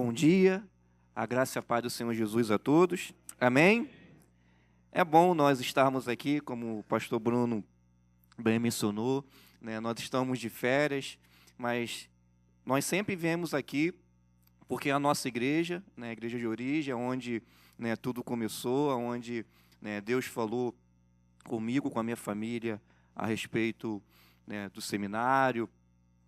Bom dia, a graça e a paz do Senhor Jesus a todos. Amém? É bom nós estarmos aqui, como o pastor Bruno bem mencionou, né? Nós estamos de férias, mas nós sempre viemos aqui porque a nossa igreja, né, a igreja de origem, onde, né, tudo começou, onde, né, Deus falou comigo, com a minha família, a respeito, né, do seminário,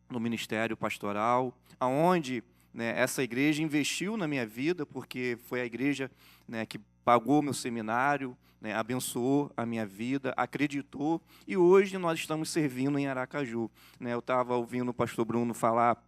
no ministério pastoral, aonde, né, essa igreja investiu na minha vida, porque foi a igreja, né, que pagou meu seminário, né, abençoou a minha vida, acreditou, e hoje nós estamos servindo em Aracaju. Né, eu estava ouvindo o pastor Bruno falar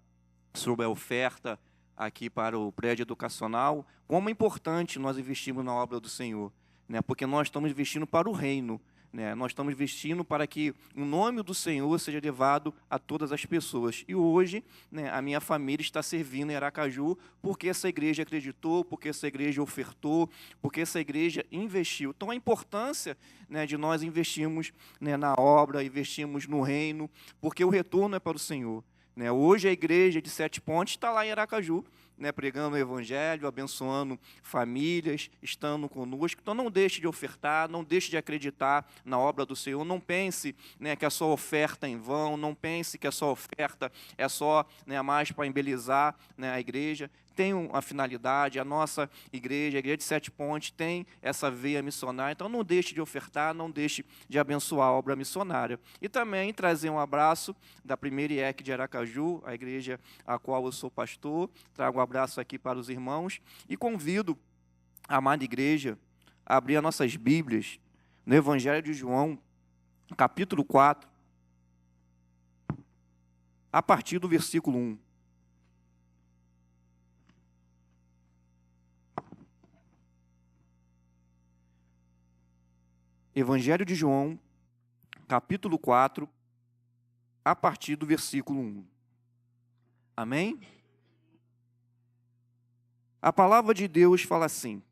sobre a oferta aqui para o prédio educacional, como é importante nós investirmos na obra do Senhor, né, porque nós estamos investindo para o reino. Né, nós estamos investindo para que o nome do Senhor seja levado a todas as pessoas. E hoje, né, a minha família está servindo em Aracaju porque essa igreja acreditou, porque essa igreja ofertou, porque essa igreja investiu. Então, a importância, né, de nós investirmos, né, na obra, investirmos no reino, porque o retorno é para o Senhor. Né, hoje a igreja de Sete Pontes está lá em Aracaju, né, pregando o evangelho, abençoando famílias, estando conosco. Então não deixe de ofertar, não deixe de acreditar na obra do Senhor. Não pense, né, que a sua oferta é em vão, não pense que a sua oferta é só, né, mais para embelezar, né, a igreja. Tem uma finalidade, a nossa igreja, a igreja de Sete Pontes, tem essa veia missionária. Então não deixe de ofertar, não deixe de abençoar a obra missionária. E também trazer um abraço da primeira IEC de Aracaju, a igreja a qual eu sou pastor. Trago um abraço aqui para os irmãos e convido a amada igreja a abrir as nossas Bíblias no Evangelho de João, capítulo 4, a partir do versículo 1. Evangelho de João, capítulo 4, a partir do versículo 1. Amém? A palavra de Deus fala assim: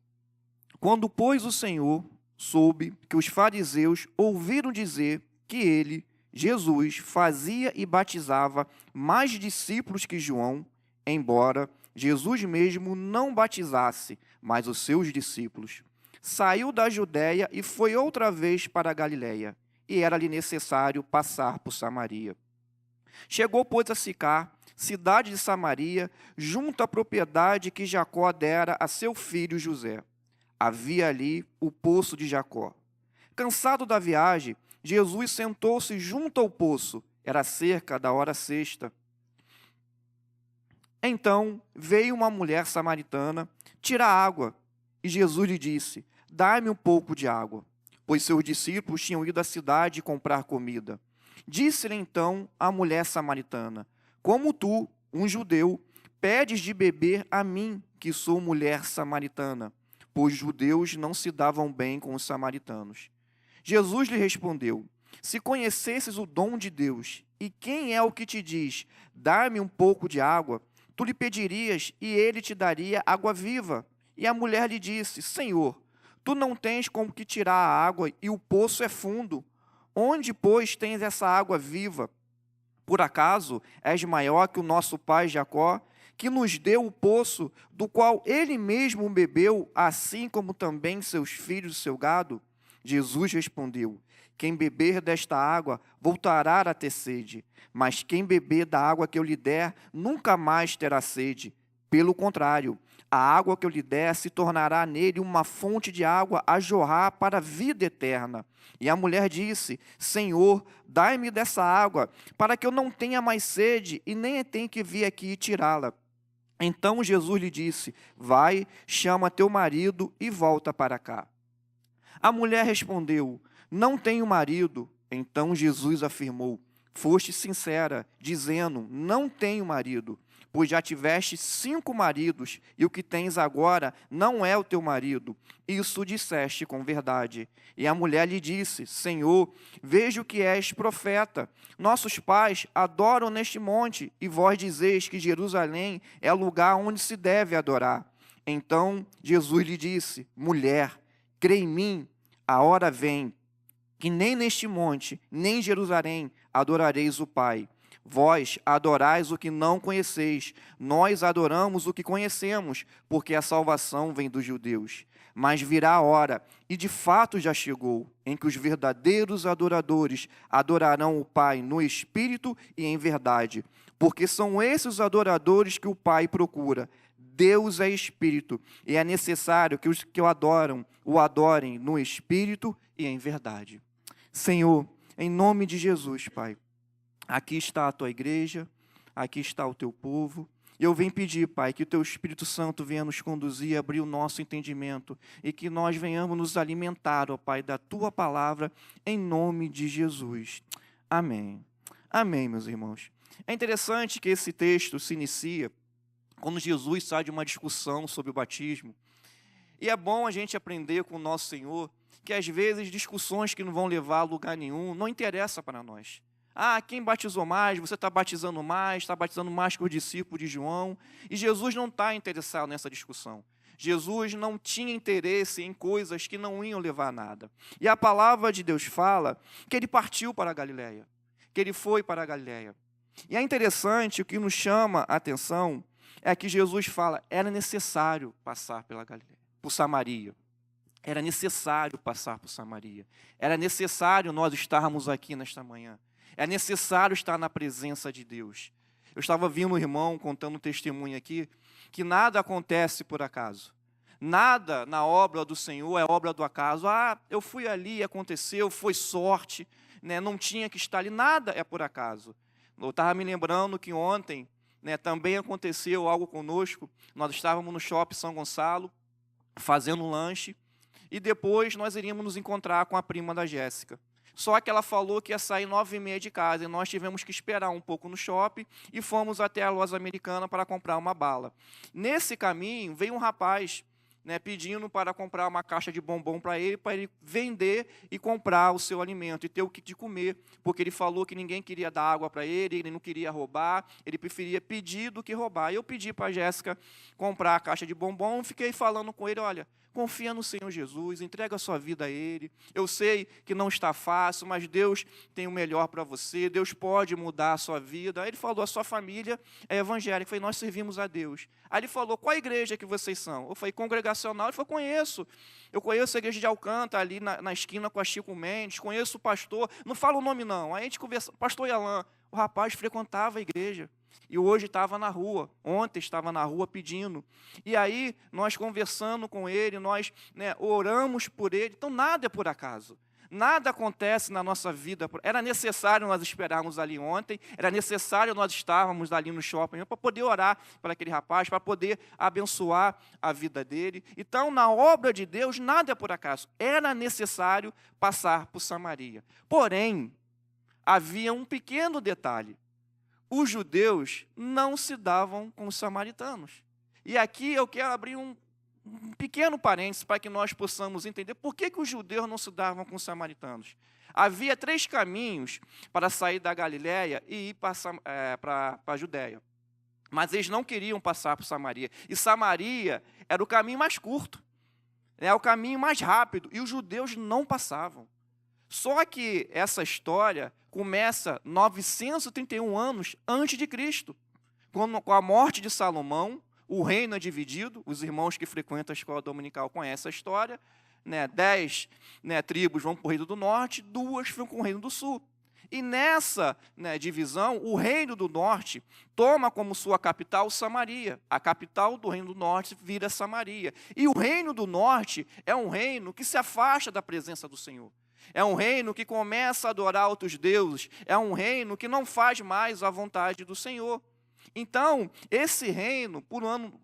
Quando, pois, o Senhor soube que os fariseus ouviram dizer que ele, Jesus, fazia e batizava mais discípulos que João, embora Jesus mesmo não batizasse, mas os seus discípulos, saiu da Judéia e foi outra vez para a Galiléia, e era-lhe necessário passar por Samaria. Chegou, pois, a Sicar, cidade de Samaria, junto à propriedade que Jacó dera a seu filho José. Havia ali o poço de Jacó. Cansado da viagem, Jesus sentou-se junto ao poço, era cerca da hora sexta. Então veio uma mulher samaritana tirar água, e Jesus lhe disse: Dá-me um pouco de água, pois seus discípulos tinham ido à cidade comprar comida. Disse-lhe então a mulher samaritana: Como tu, um judeu, pedes de beber a mim, que sou mulher samaritana? Pois os judeus não se davam bem com os samaritanos. Jesus lhe respondeu: Se conhecesses o dom de Deus, e quem é o que te diz: Dá-me um pouco de água, tu lhe pedirias, e ele te daria água viva. E a mulher lhe disse: Senhor, tu não tens como que tirar a água, e o poço é fundo. Onde, pois, tens essa água viva? Por acaso és maior que o nosso pai Jacó, que nos deu o poço, do qual ele mesmo bebeu, assim como também seus filhos e seu gado? Jesus respondeu: Quem beber desta água voltará a ter sede, mas quem beber da água que eu lhe der nunca mais terá sede. Pelo contrário, a água que eu lhe der se tornará nele uma fonte de água a jorrar para a vida eterna. E a mulher disse: Senhor, dai-me dessa água, para que eu não tenha mais sede e nem tenha que vir aqui tirá-la. Então Jesus lhe disse: Vai, chama teu marido e volta para cá. A mulher respondeu: Não tenho marido. Então Jesus afirmou: Foste sincera, dizendo: Não tenho marido. Pois já tiveste 5 maridos, e o que tens agora não é o teu marido. Isso disseste com verdade. E a mulher lhe disse: Senhor, vejo que és profeta. Nossos pais adoram neste monte, e vós dizeis que Jerusalém é o lugar onde se deve adorar. Então Jesus lhe disse: Mulher, crê em mim, a hora vem, que nem neste monte, nem em Jerusalém adorareis o Pai. Vós adorais o que não conheceis, nós adoramos o que conhecemos, porque a salvação vem dos judeus. Mas virá a hora, e de fato já chegou, em que os verdadeiros adoradores adorarão o Pai no Espírito e em verdade, porque são esses os adoradores que o Pai procura. Deus é Espírito, e é necessário que os que o adorem no Espírito e em verdade. Senhor, em nome de Jesus, Pai, aqui está a Tua igreja, aqui está o Teu povo. E eu venho pedir, Pai, que o Teu Espírito Santo venha nos conduzir, abrir o nosso entendimento e que nós venhamos nos alimentar, ó Pai, da Tua palavra, em nome de Jesus. Amém. Amém, meus irmãos. É interessante que esse texto se inicia quando Jesus sai de uma discussão sobre o batismo. E é bom a gente aprender com o nosso Senhor que, às vezes, discussões que não vão levar a lugar nenhum não interessam para nós. Quem batizou mais? Você está batizando mais que o discípulo de João. E Jesus não está interessado nessa discussão. Jesus não tinha interesse em coisas que não iam levar a nada. E a palavra de Deus fala que ele partiu para a Galileia, que ele foi para a Galileia. E é interessante, o que nos chama a atenção é que Jesus fala, era necessário passar pela Galileia, por Samaria. Era necessário passar por Samaria. Era necessário nós estarmos aqui nesta manhã. É necessário estar na presença de Deus. Eu estava vendo um irmão contando um testemunho aqui, que nada acontece por acaso. Nada na obra do Senhor é obra do acaso. Eu fui ali, aconteceu, foi sorte, né? Não tinha que estar ali. Nada é por acaso. Eu estava me lembrando que ontem, né, também aconteceu algo conosco. Nós estávamos no Shopping São Gonçalo, fazendo um lanche, e depois nós iríamos nos encontrar com a prima da Jéssica. Só que ela falou que ia sair 9h30 de casa, e nós tivemos que esperar um pouco no shopping, e fomos até a loja americana para comprar uma bala. Nesse caminho, veio um rapaz, né, pedindo para comprar uma caixa de bombom para ele vender e comprar o seu alimento, e ter o que de comer, porque ele falou que ninguém queria dar água para ele não queria roubar, ele preferia pedir do que roubar. Eu pedi para a Jéssica comprar a caixa de bombom, fiquei falando com ele, olha, confia no Senhor Jesus, entrega a sua vida a Ele. Eu sei que não está fácil, mas Deus tem o melhor para você, Deus pode mudar a sua vida. Aí ele falou, a sua família é evangélica. Eu falei, nós servimos a Deus. Aí ele falou, qual a igreja que vocês são? Eu falei, congregacional. Ele falou, conheço. Eu conheço a igreja de Alcântara, ali na esquina com a Chico Mendes, conheço o pastor, não falo o nome não. Aí a gente conversa, pastor Yalan, o rapaz frequentava a igreja. E hoje estava na rua, ontem estava na rua pedindo. E aí, nós conversando com ele, nós, né, oramos por ele. Então, nada é por acaso. Nada acontece na nossa vida. Era necessário nós esperarmos ali ontem, era necessário nós estarmos ali no shopping para poder orar para aquele rapaz, para poder abençoar a vida dele. Então, na obra de Deus, nada é por acaso. Era necessário passar por Samaria. Porém, havia um pequeno detalhe. Os judeus não se davam com os samaritanos. E aqui eu quero abrir um pequeno parênteses para que nós possamos entender por que os judeus não se davam com os samaritanos. Havia 3 caminhos para sair da Galileia e ir para a Judéia. Mas eles não queriam passar por Samaria. E Samaria era o caminho mais curto, o caminho mais rápido. E os judeus não passavam. Só que essa história começa 931 anos antes de Cristo. Com a morte de Salomão, o reino é dividido. Os irmãos que frequentam a escola dominical conhecem a história. 10 tribos vão para o reino do norte, 2 ficam com o reino do sul. E nessa divisão, o reino do norte toma como sua capital Samaria. A capital do reino do norte vira Samaria. E o reino do norte é um reino que se afasta da presença do Senhor. É um reino que começa a adorar outros deuses. É um reino que não faz mais a vontade do Senhor. Então, esse reino,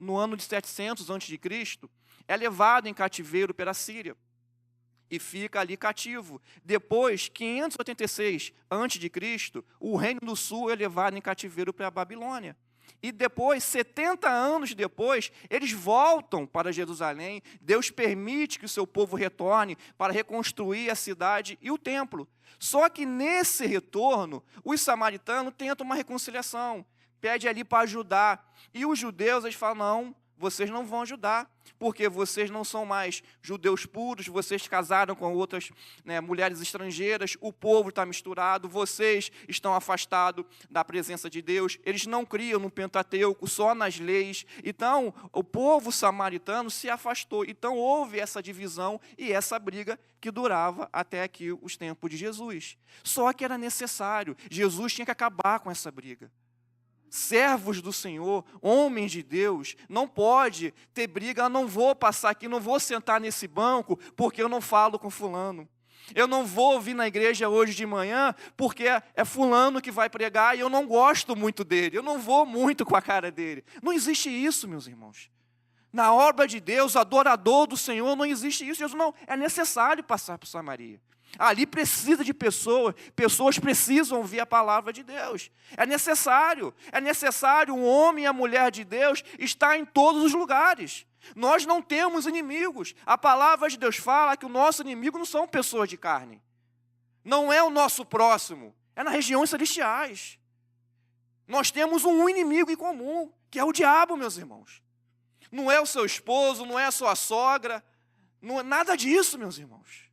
no ano de 700 a.C., é levado em cativeiro pela Síria. E fica ali cativo. Depois, 586 a.C., o reino do sul é levado em cativeiro para a Babilônia. E depois, 70 anos depois, eles voltam para Jerusalém. Deus permite que o seu povo retorne para reconstruir a cidade e o templo. Só que nesse retorno, os samaritanos tentam uma reconciliação, pede ali para ajudar. E os judeus, eles falam, não, vocês não vão ajudar, porque vocês não são mais judeus puros, vocês casaram com outras, né, mulheres estrangeiras, o povo está misturado, vocês estão afastados da presença de Deus, eles não criam no Pentateuco, só nas leis. Então, o povo samaritano se afastou. Então, houve essa divisão e essa briga que durava até aqui os tempos de Jesus. Só que era necessário, Jesus tinha que acabar com essa briga. Servos do Senhor, homens de Deus, não pode ter briga. Eu não vou passar aqui, não vou sentar nesse banco porque eu não falo com fulano. Eu não vou vir na igreja hoje de manhã porque é fulano que vai pregar e eu não gosto muito dele, eu não vou muito com a cara dele. Não existe isso, meus irmãos. Na obra de Deus, adorador do Senhor, não existe isso. Jesus não, é necessário passar por Samaria. Ali precisa de pessoas precisam ouvir a palavra de Deus. É necessário um homem e a mulher de Deus estar em todos os lugares. Nós não temos inimigos. A palavra de Deus fala que o nosso inimigo não são pessoas de carne. Não é o nosso próximo, é nas regiões celestiais. Nós temos um inimigo em comum, que é o diabo, meus irmãos. Não é o seu esposo, não é a sua sogra, não é nada disso, meus irmãos.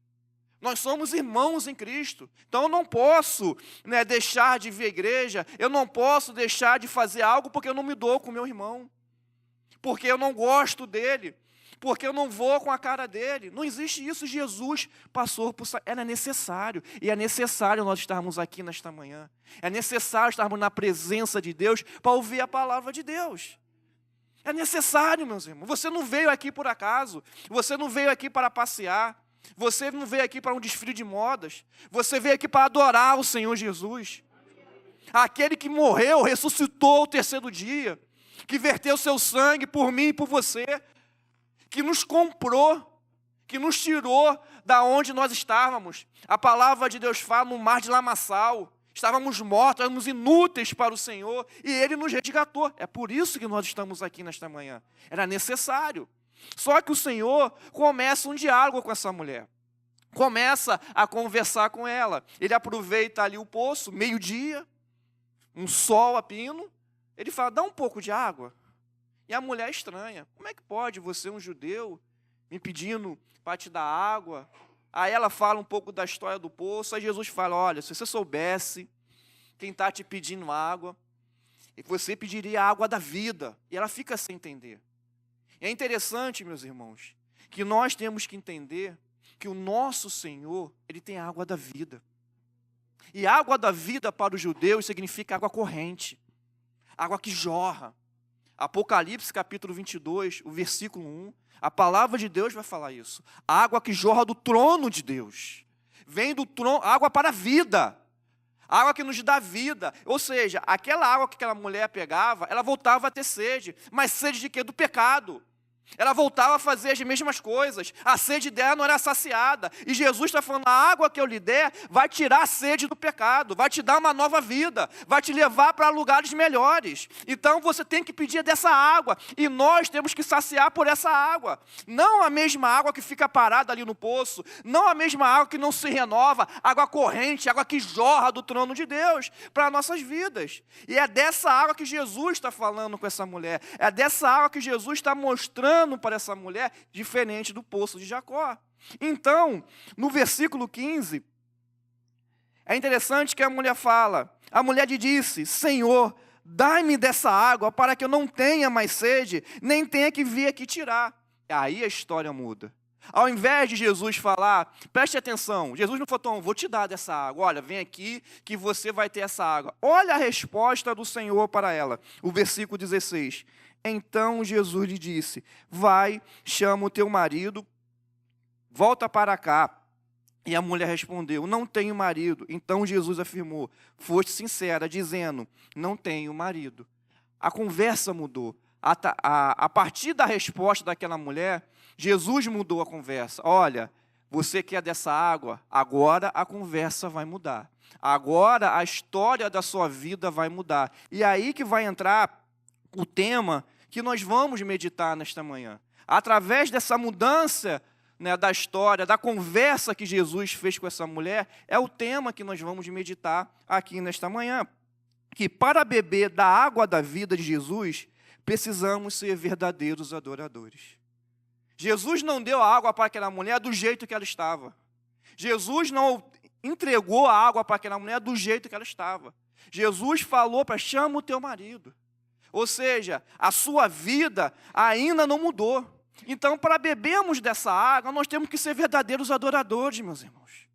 Nós somos irmãos em Cristo. Então eu não posso, né, deixar de vir à igreja, eu não posso deixar de fazer algo porque eu não me dou com o meu irmão, porque eu não gosto dele, porque eu não vou com a cara dele. Não existe isso. Jesus passou por... Era necessário, e é necessário nós estarmos aqui nesta manhã. É necessário estarmos na presença de Deus para ouvir a palavra de Deus. É necessário, meus irmãos. Você não veio aqui por acaso, você não veio aqui para passear, você não veio aqui para um desfile de modas. Você veio aqui para adorar o Senhor Jesus. Aquele que morreu, ressuscitou ao terceiro dia. Que verteu seu sangue por mim e por você. Que nos comprou. Que nos tirou da onde nós estávamos. A palavra de Deus fala no mar de lamaçal. Estávamos mortos, éramos inúteis para o Senhor. E Ele nos resgatou. É por isso que nós estamos aqui nesta manhã. Era necessário. Só que o Senhor começa um diálogo com essa mulher. Começa a conversar com ela. Ele aproveita ali o poço, meio-dia, um sol a pino. Ele fala, dá um pouco de água. E a mulher estranha. Como é que pode você, um judeu, me pedindo para te dar água? Aí ela fala um pouco da história do poço. Aí Jesus fala, olha, se você soubesse quem está te pedindo água, você pediria a água da vida. E ela fica sem entender. É interessante, meus irmãos, que nós temos que entender que o nosso Senhor, Ele tem a água da vida. E a água da vida para os judeus significa água corrente, água que jorra. Apocalipse capítulo 22, o versículo 1, a palavra de Deus vai falar isso. A água que jorra do trono de Deus. Vem do trono, água para a vida. Água que nos dá vida. Ou seja, aquela água que aquela mulher pegava, ela voltava a ter sede. Mas sede de quê? Do pecado. Ela voltava a fazer as mesmas coisas. A sede dela não era saciada. E Jesus está falando, a água que eu lhe der vai tirar a sede do pecado, vai te dar uma nova vida, vai te levar para lugares melhores. Então você tem que pedir dessa água. E nós temos que saciar por essa água. Não a mesma água que fica parada ali no poço. Não a mesma água que não se renova. Água corrente, água que jorra do trono de Deus para nossas vidas. E é dessa água que Jesus está falando com essa mulher. É dessa água que Jesus está mostrando para essa mulher, diferente do poço de Jacó. Então, no versículo 15, é interessante que a mulher fala, a mulher lhe disse, Senhor, dai-me dessa água para que eu não tenha mais sede, nem tenha que vir aqui tirar. Aí a história muda. Ao invés de Jesus falar, preste atenção, Jesus não falou, então, vou te dar dessa água, olha, vem aqui que você vai ter essa água. Olha a resposta do Senhor para ela, o versículo 16. Então Jesus lhe disse, vai, chama o teu marido, volta para cá. E a mulher respondeu, não tenho marido. Então Jesus afirmou, foste sincera, dizendo, não tenho marido. A conversa mudou. A partir da resposta daquela mulher, Jesus mudou a conversa. Olha, você quer dessa água? Agora a conversa vai mudar. Agora a história da sua vida vai mudar. E aí que vai entrar o tema que nós vamos meditar nesta manhã. Através dessa mudança, né, da história, da conversa que Jesus fez com essa mulher, é o tema que nós vamos meditar aqui nesta manhã. Que para beber da água da vida de Jesus, precisamos ser verdadeiros adoradores. Jesus não deu a água para aquela mulher do jeito que ela estava. Jesus não entregou a água para aquela mulher do jeito que ela estava. Jesus falou para chama o teu marido. Ou seja, a sua vida ainda não mudou. Então, para bebermos dessa água, nós temos que ser verdadeiros adoradores, meus irmãos.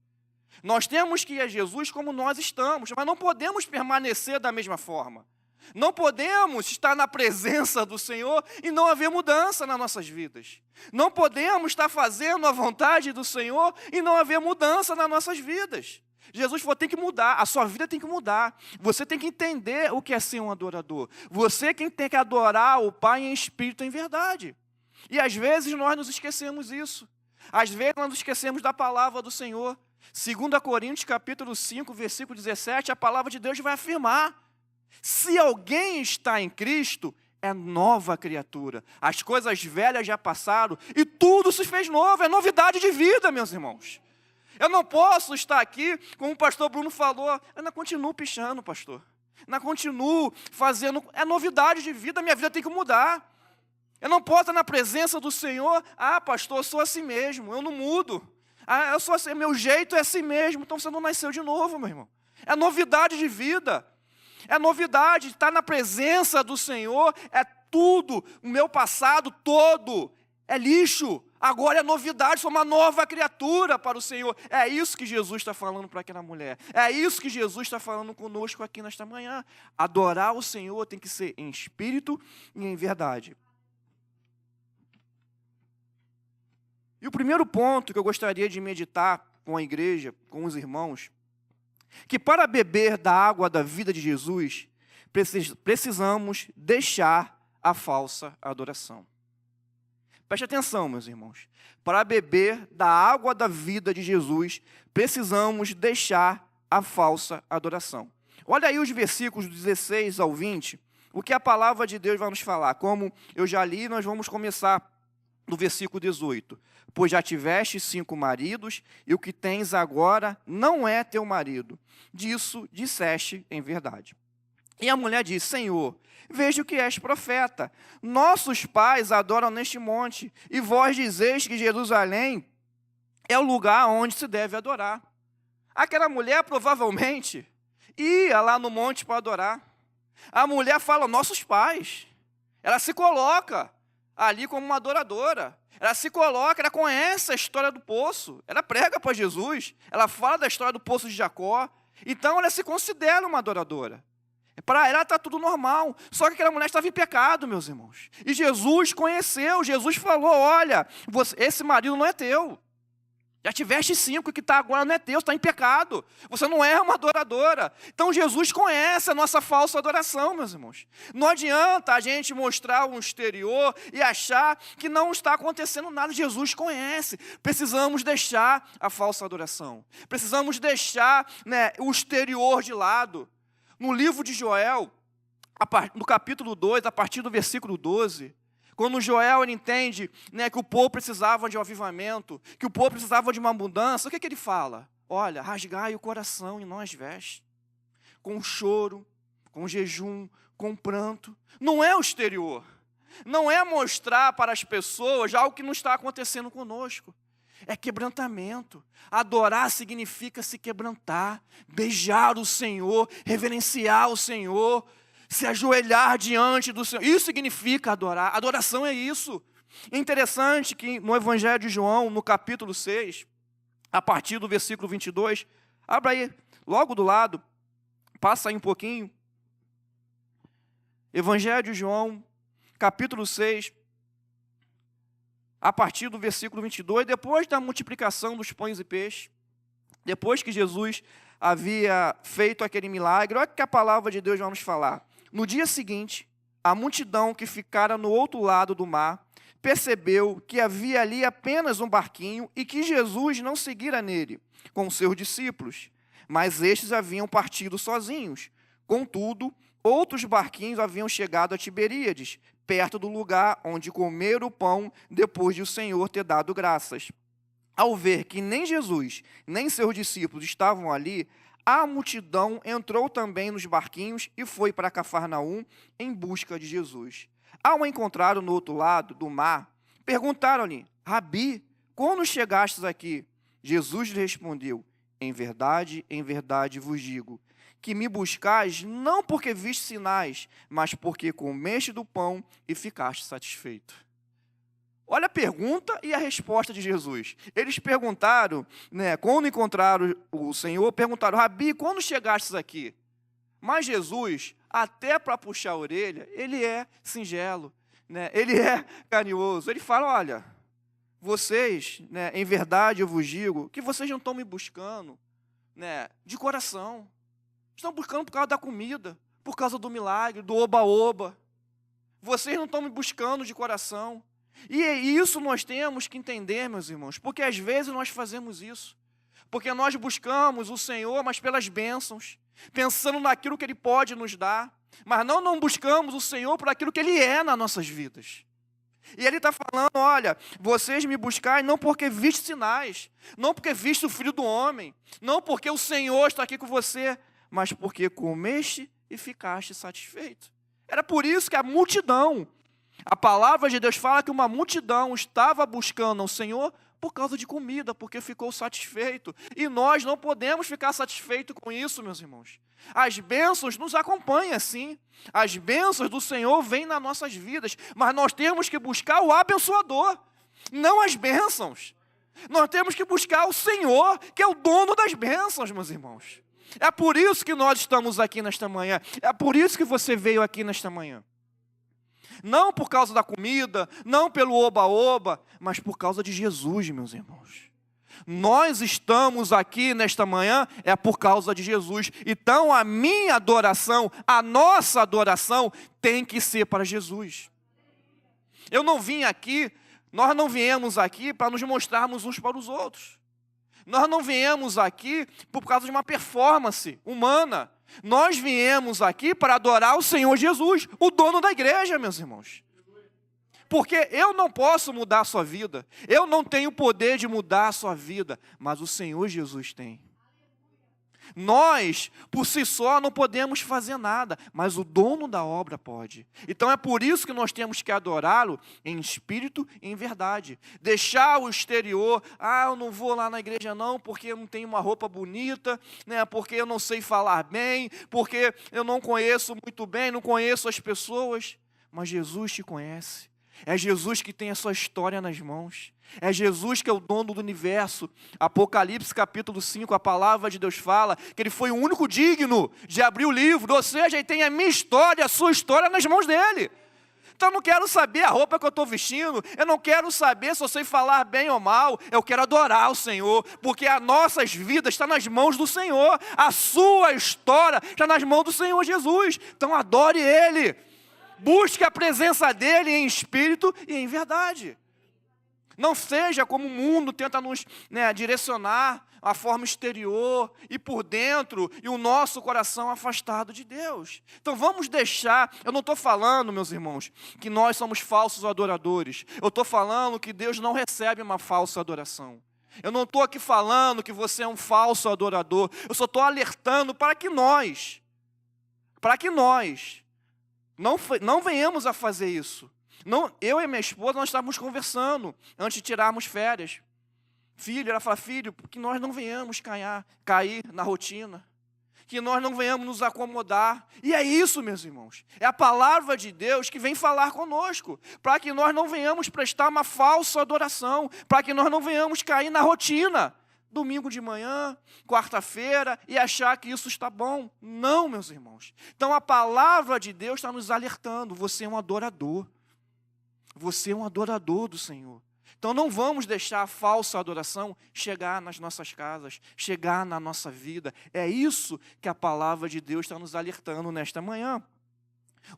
Nós temos que ir a Jesus como nós estamos, mas não podemos permanecer da mesma forma. Não podemos estar na presença do Senhor e não haver mudança nas nossas vidas. Não podemos estar fazendo a vontade do Senhor e não haver mudança nas nossas vidas. Jesus falou, tem que mudar, a sua vida tem que mudar. Você tem que entender o que é ser um adorador. Você quem tem que adorar o Pai em espírito e em verdade. E às vezes nós nos esquecemos isso. Às vezes nós nos esquecemos da palavra do Senhor. 2 Coríntios capítulo 5, versículo 17, a palavra de Deus vai afirmar: se alguém está em Cristo, é nova criatura. As coisas velhas já passaram e tudo se fez novo. É novidade de vida, meus irmãos. Eu não posso estar aqui, como o pastor Bruno falou, eu ainda continuo pichando, pastor. Ainda continuo fazendo, é novidade de vida, minha vida tem que mudar. Eu não posso estar na presença do Senhor, pastor, eu sou assim mesmo, eu não mudo. Eu sou assim, meu jeito é assim mesmo, então você não nasceu de novo, meu irmão. É novidade de vida. É novidade, estar na presença do Senhor é tudo, o meu passado todo é lixo. Agora é novidade, sou uma nova criatura para o Senhor. É isso que Jesus está falando para aquela mulher. É isso que Jesus está falando conosco aqui nesta manhã. Adorar o Senhor tem que ser em espírito e em verdade. E o primeiro ponto que eu gostaria de meditar com a igreja, com os irmãos, que para beber da água da vida de Jesus, precisamos deixar a falsa adoração. Preste atenção, meus irmãos. Para beber da água da vida de Jesus, precisamos deixar a falsa adoração. Olha aí os versículos 16 ao 20, o que a palavra de Deus vai nos falar. Como eu já li, nós vamos começar do versículo 18. Pois já tiveste 5 maridos, e o que tens agora não é teu marido. Disso disseste em verdade. E a mulher disse: Senhor, vejo que és profeta. Nossos pais adoram neste monte, e vós dizeis que Jerusalém é o lugar onde se deve adorar. Aquela mulher provavelmente ia lá no monte para adorar. A mulher fala, nossos pais. Ela se coloca ali como uma adoradora. Ela se coloca, ela conhece a história do poço. Ela prega para Jesus. Ela fala da história do poço de Jacó. Então ela se considera uma adoradora. Para ela está tudo normal. Só que aquela mulher estava em pecado, meus irmãos. E Jesus conheceu. Jesus falou, olha, esse marido não é teu. Já tiveste 5, que está agora não é teu, está em pecado. Você não é uma adoradora. Então Jesus conhece a nossa falsa adoração, meus irmãos. Não adianta a gente mostrar um exterior e achar que não está acontecendo nada. Jesus conhece. Precisamos deixar a falsa adoração. Precisamos deixar, o exterior de lado. No livro de Joel, no capítulo 2, a partir do versículo 12... Quando Joel ele entende que o povo precisava de um avivamento, que o povo precisava de uma mudança, o que ele fala? Olha, rasgai o coração em nós vestes, com choro, com jejum, com pranto. Não é o exterior, não é mostrar para as pessoas algo que não está acontecendo conosco. É quebrantamento. Adorar significa se quebrantar, beijar o Senhor, reverenciar o Senhor, se ajoelhar diante do Senhor. Isso significa adorar. Adoração é isso. É interessante que no Evangelho de João, no capítulo 6, a partir do versículo 22, abra aí, logo do lado, passa aí um pouquinho. Evangelho de João, capítulo 6, a partir do versículo 22, depois da multiplicação dos pães e peixes, depois que Jesus havia feito aquele milagre, olha o que a palavra de Deus vai nos falar. No dia seguinte, a multidão que ficara no outro lado do mar percebeu que havia ali apenas um barquinho e que Jesus não seguira nele com seus discípulos, mas estes haviam partido sozinhos. Contudo, outros barquinhos haviam chegado a Tiberíades, perto do lugar onde comeram o pão depois de o Senhor ter dado graças. Ao ver que nem Jesus, nem seus discípulos estavam ali, a multidão entrou também nos barquinhos e foi para Cafarnaum em busca de Jesus. Ao encontrá-lo no outro lado do mar, perguntaram-lhe: Rabi, quando chegastes aqui? Jesus lhe respondeu: em verdade vos digo, que me buscais não porque viste sinais, mas porque comeste do pão e ficaste satisfeito. Olha a pergunta e a resposta de Jesus. Eles perguntaram, quando encontraram o Senhor, perguntaram: Rabi, quando chegastes aqui? Mas Jesus, até para puxar a orelha, ele é singelo, ele é carinhoso. Ele fala: olha, vocês, em verdade eu vos digo, que vocês não estão me buscando de coração. Estão buscando por causa da comida, por causa do milagre, do oba-oba. Vocês não estão me buscando de coração. E isso nós temos que entender, meus irmãos, porque às vezes nós fazemos isso. Porque nós buscamos o Senhor, mas pelas bênçãos, pensando naquilo que Ele pode nos dar, mas não buscamos o Senhor por aquilo que Ele é nas nossas vidas. E Ele está falando: olha, vocês me buscai não porque viste sinais, não porque viste o Filho do Homem, não porque o Senhor está aqui com você, mas porque comeste e ficaste satisfeito. Era por isso que a multidão, a palavra de Deus fala que uma multidão estava buscando ao Senhor por causa de comida, porque ficou satisfeito. E nós não podemos ficar satisfeitos com isso, meus irmãos. As bênçãos nos acompanham, sim. As bênçãos do Senhor vêm nas nossas vidas, mas nós temos que buscar o abençoador, não as bênçãos. Nós temos que buscar o Senhor, que é o dono das bênçãos, meus irmãos. É por isso que nós estamos aqui nesta manhã. É por isso que você veio aqui nesta manhã. Não por causa da comida, não pelo oba-oba, mas por causa de Jesus, meus irmãos. Nós estamos aqui nesta manhã é por causa de Jesus. Então a minha adoração, a nossa adoração tem que ser para Jesus. Eu não vim aqui, nós não viemos aqui para nos mostrarmos uns para os outros. Nós não viemos aqui por causa de uma performance humana. Nós viemos aqui para adorar o Senhor Jesus, o dono da igreja, meus irmãos. Porque eu não posso mudar a sua vida, eu não tenho poder de mudar a sua vida, mas o Senhor Jesus tem. Nós, por si só, não podemos fazer nada, mas o dono da obra pode. Então é por isso que nós temos que adorá-lo em espírito e em verdade. Deixar o exterior: eu não vou lá na igreja não, porque eu não tenho uma roupa bonita, porque eu não sei falar bem, porque eu não conheço muito bem, não conheço as pessoas. Mas Jesus te conhece. É Jesus que tem a sua história nas mãos. É Jesus que é o dono do universo. Apocalipse capítulo 5, a palavra de Deus fala que Ele foi o único digno de abrir o livro. Ou seja, Ele tem a minha história, a sua história nas mãos dEle. Então eu não quero saber a roupa que eu estou vestindo. Eu não quero saber se eu sei falar bem ou mal. Eu quero adorar o Senhor. Porque as nossas vidas estão nas mãos do Senhor. A sua história está nas mãos do Senhor Jesus. Então adore Ele. Busque a presença dEle em espírito e em verdade. Não seja como o mundo tenta nos direcionar, a forma exterior e por dentro, e o nosso coração afastado de Deus. Então vamos deixar, eu não estou falando, meus irmãos, que nós somos falsos adoradores. Eu estou falando que Deus não recebe uma falsa adoração. Eu não estou aqui falando que você é um falso adorador. Eu só estou alertando para que nós não venhamos a fazer isso. Não, eu e minha esposa, nós estávamos conversando antes de tirarmos férias. Ela fala: filho, que nós não venhamos cair na rotina, que nós não venhamos nos acomodar. E é isso, meus irmãos. É a palavra de Deus que vem falar conosco, para que nós não venhamos prestar uma falsa adoração, para que nós não venhamos cair na rotina. Domingo de manhã, quarta-feira, e achar que isso está bom. Não, meus irmãos. Então a palavra de Deus está nos alertando: você é um adorador. Você é um adorador do Senhor. Então não vamos deixar a falsa adoração chegar nas nossas casas, chegar na nossa vida. É isso que a palavra de Deus está nos alertando nesta manhã.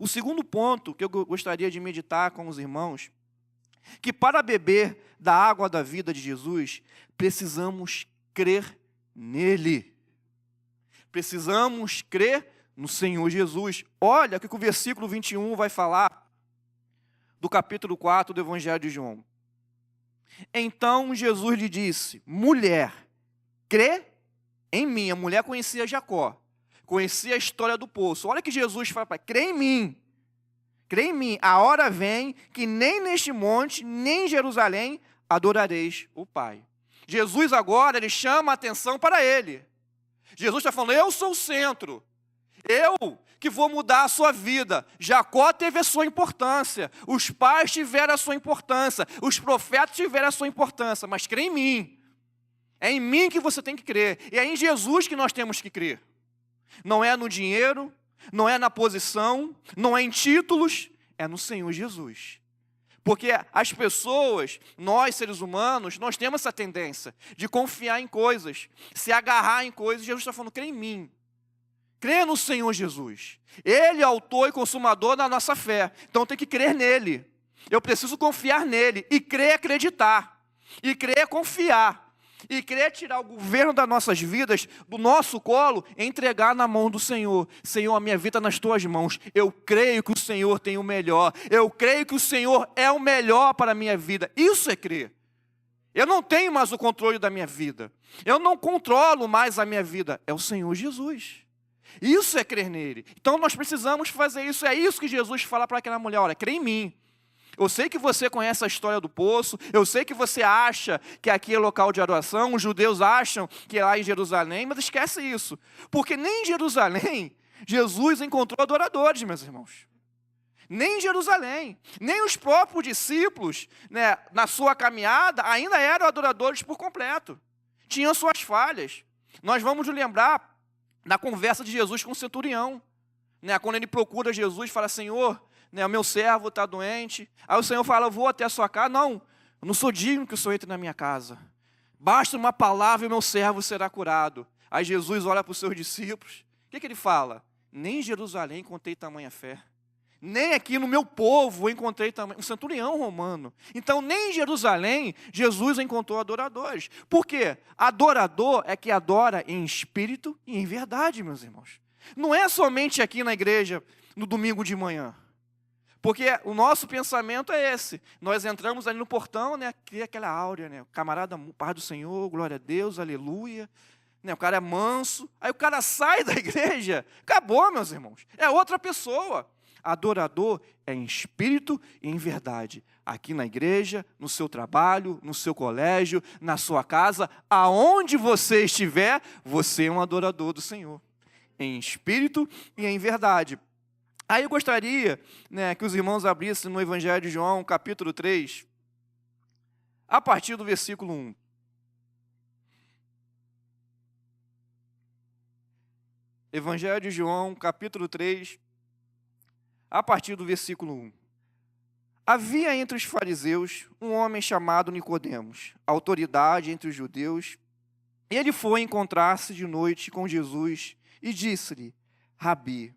O segundo ponto que eu gostaria de meditar com os irmãos, que para beber da água da vida de Jesus, precisamos crer nele. Precisamos crer no Senhor Jesus. Olha o que o versículo 21 vai falar do capítulo 4 do Evangelho de João. Então Jesus lhe disse: mulher, crê em mim. A mulher conhecia Jacó, conhecia a história do poço. Olha que Jesus fala para ela: crê em mim, crê em mim, a hora vem que nem neste monte, nem em Jerusalém, adorareis o Pai. Jesus agora, ele chama a atenção para ele. Jesus está falando, eu sou o centro. Eu que vou mudar a sua vida. Jacó teve a sua importância. Os pais tiveram a sua importância. Os profetas tiveram a sua importância. Mas crê em mim. É em mim que você tem que crer. E é em Jesus que nós temos que crer. Não é no dinheiro, não é na posição, não é em títulos, é no Senhor Jesus. Porque as pessoas, nós seres humanos, nós temos essa tendência de confiar em coisas, se agarrar em coisas. Jesus está falando, crê em mim. Crê no Senhor Jesus. Ele é autor e consumador da nossa fé. Então tem que crer nele. Eu preciso confiar nele. E crer é acreditar. E crer é confiar. E crer é tirar o governo das nossas vidas, do nosso colo, e entregar na mão do Senhor. Senhor, a minha vida nas tuas mãos. Eu creio que o Senhor tem o melhor. Eu creio que o Senhor é o melhor para a minha vida. Isso é crer. Eu não tenho mais o controle da minha vida. Eu não controlo mais a minha vida. É o Senhor Jesus. Isso é crer nele. Então nós precisamos fazer isso. É isso que Jesus fala para aquela mulher. Olha, crê em mim. Eu sei que você conhece a história do poço. Eu sei que você acha que aqui é local de adoração. Os judeus acham que é lá em Jerusalém. Mas esquece isso. Porque nem em Jerusalém Jesus encontrou adoradores, meus irmãos. Nem em Jerusalém. Nem os próprios discípulos, né, na sua caminhada, ainda eram adoradores por completo. Tinham suas falhas. Nós vamos nos lembrar na conversa de Jesus com o centurião, né, quando ele procura Jesus, fala, Senhor, né, o meu servo está doente. Aí o Senhor fala, eu vou até a sua casa. Não, eu não sou digno que o Senhor entre na minha casa. Basta uma palavra e o meu servo será curado. Aí Jesus olha para os seus discípulos. O que ele fala? Nem em Jerusalém encontrei tamanha fé. Nem aqui no meu povo encontrei tamanho. Um centurião romano. Então, nem em Jerusalém, Jesus encontrou adoradores. Por quê? Adorador é que adora em espírito e em verdade, meus irmãos. Não é somente aqui na igreja, no domingo de manhã. Porque o nosso pensamento é esse. Nós entramos ali no portão, né? Cria aquela áurea, né? O camarada, paz do Senhor, glória a Deus, aleluia. Né? O cara é manso. Aí o cara sai da igreja. Acabou, meus irmãos. É outra pessoa. Adorador é em espírito e em verdade. Aqui na igreja, no seu trabalho, no seu colégio, na sua casa, aonde você estiver, você é um adorador do Senhor. Em espírito e em verdade. Aí eu gostaria, né, que os irmãos abrissem no Evangelho de João, capítulo 3, a partir do versículo 1. Evangelho de João, capítulo 3, a partir do versículo 1. Havia entre os fariseus um homem chamado Nicodemos, autoridade entre os judeus. Ele foi encontrar-se de noite com Jesus e disse-lhe, Rabi,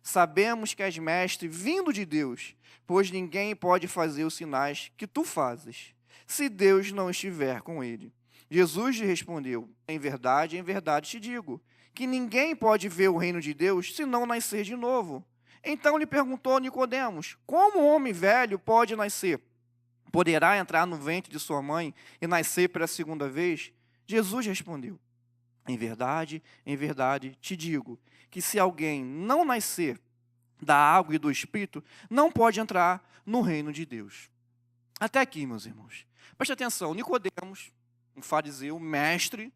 sabemos que és mestre vindo de Deus, pois ninguém pode fazer os sinais que tu fazes, se Deus não estiver com ele. Jesus lhe respondeu, em verdade te digo, que ninguém pode ver o reino de Deus se não nascer de novo. Então lhe perguntou Nicodemos, como um homem velho pode nascer? Poderá entrar no ventre de sua mãe e nascer pela segunda vez? Jesus respondeu, em verdade te digo, que se alguém não nascer da água e do Espírito, não pode entrar no reino de Deus. Até aqui, meus irmãos. Preste atenção, Nicodemos, um fariseu, mestre,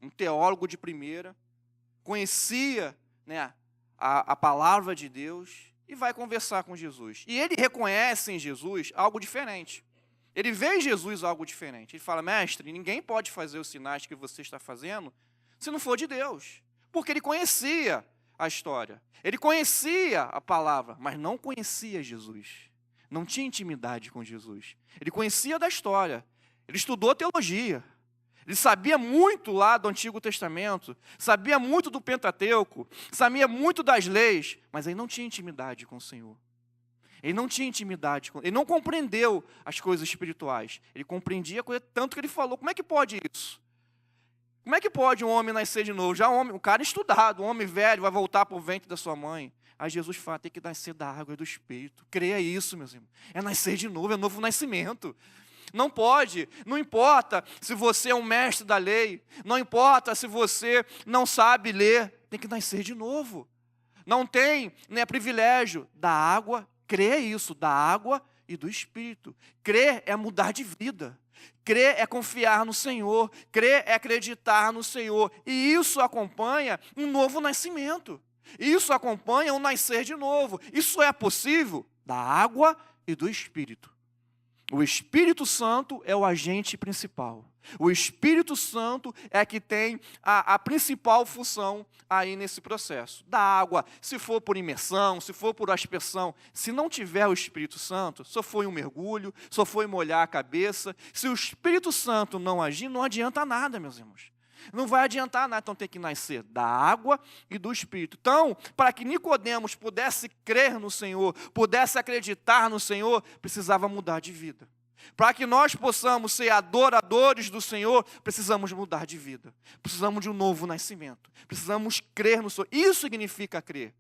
um teólogo de primeira, conhecia, né, a palavra de Deus e vai conversar com Jesus. E ele reconhece em Jesus algo diferente. Ele vê em Jesus algo diferente. Ele fala, mestre, ninguém pode fazer os sinais que você está fazendo se não for de Deus. Porque ele conhecia a história. Ele conhecia a palavra, mas não conhecia Jesus. Não tinha intimidade com Jesus. Ele conhecia da história. Ele estudou teologia. Ele sabia muito lá do Antigo Testamento, sabia muito do Pentateuco, sabia muito das leis, mas ele não tinha intimidade com o Senhor. Ele não tinha intimidade com ele, não compreendeu as coisas espirituais. Ele compreendia tanto que ele falou, como é que pode isso? Como é que pode um homem nascer de novo? Já um cara estudado, um homem velho, vai voltar para o ventre da sua mãe. Aí Jesus fala, tem que nascer da água e do Espírito. Creia isso, meus irmãos. É nascer de novo, é novo nascimento. Não pode, não importa se você é um mestre da lei, não importa se você não sabe ler, tem que nascer de novo. não tem, né, privilégio da água. Crer é isso, da água e do Espírito. Crer é mudar de vida. Crer é confiar no Senhor. Crer é acreditar no Senhor. E isso acompanha um novo nascimento. Isso acompanha um nascer de novo. Isso é possível da água e do Espírito. O Espírito Santo é o agente principal. O Espírito Santo é que tem a principal função aí nesse processo. Da água, se for por imersão, se for por aspersão, se não tiver o Espírito Santo, só foi um mergulho, só foi molhar a cabeça. Se o Espírito Santo não agir, não adianta nada, meus irmãos. Não vai adiantar nada, então tem que nascer da água e do Espírito. Então, para que Nicodemos pudesse crer no Senhor, pudesse acreditar no Senhor, precisava mudar de vida. Para que nós possamos ser adoradores do Senhor, precisamos mudar de vida. Precisamos de um novo nascimento. Precisamos crer no Senhor. Isso significa crer.